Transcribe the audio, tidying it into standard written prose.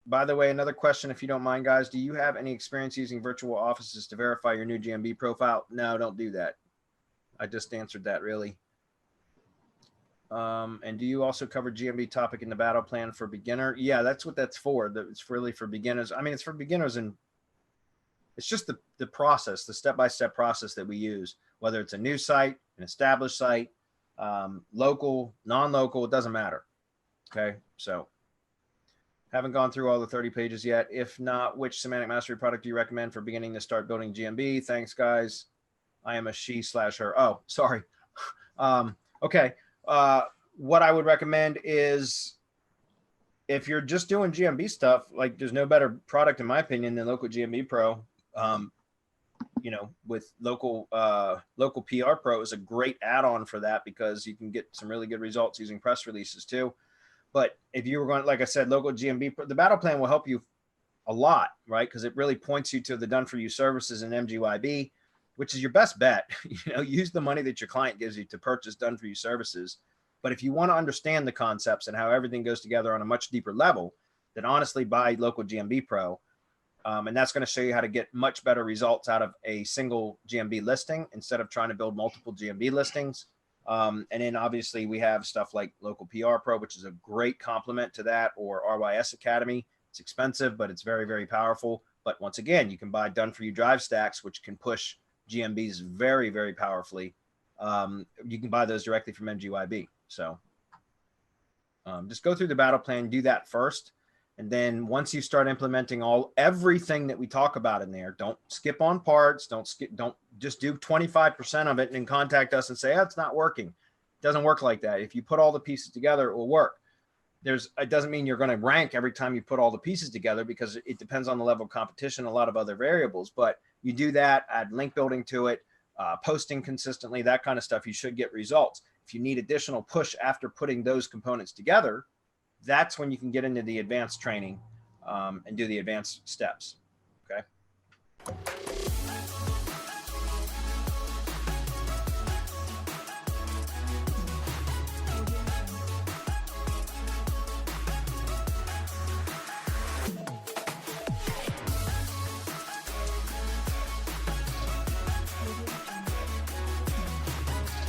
by the way, another question, if you don't mind, guys, do you have any experience using virtual offices to verify your new GMB profile? No, don't do that. I just answered that, really. And do you also cover GMB topic in the battle plan for beginner? Yeah, that's what that's for. It's really for beginners. I mean, it's for beginners, and it's just the process, the step-by-step process that we use, whether it's a new site, an established site, local, non-local, it doesn't matter. Okay, so haven't gone through all the 30 pages yet. If not, which Semantic Mastery product do you recommend for beginning to start building GMB? Thanks, guys. I am a she/her. Oh, sorry. Okay. What I would recommend is, if you're just doing GMB stuff, like, there's no better product in my opinion than Local GMB Pro. You know, with local PR Pro is a great add-on for that, because you can get some really good results using press releases too. But if you were going, like I said, Local GMB Pro, the battle plan will help you a lot, right? Because it really points you to the done for you services in MGYB, which is your best bet. You know, use the money that your client gives you to purchase done for you services. But if you want to understand the concepts and how everything goes together on a much deeper level, then honestly buy Local GMB Pro. And that's going to show you how to get much better results out of a single GMB listing instead of trying to build multiple GMB listings. And then obviously we have stuff like Local PR Pro, which is a great complement to that, or RYS Academy. It's expensive, but it's very, very powerful. But once again, you can buy done for you drive stacks, which can push GMBs very, very powerfully. You can buy those directly from MGYB. So just go through the battle plan, do that first. And then once you start implementing everything that we talk about in there, don't skip on parts. Don't just do 25% of it and then contact us and say, oh, it's not working. It doesn't work like that. If you put all the pieces together, it will work. It doesn't mean you're going to rank every time you put all the pieces together, because it depends on the level of competition, a lot of other variables. But you do that, add link building to it, posting consistently, that kind of stuff, you should get results. If you need additional push after putting those components together, that's when you can get into the advanced training and do the advanced steps.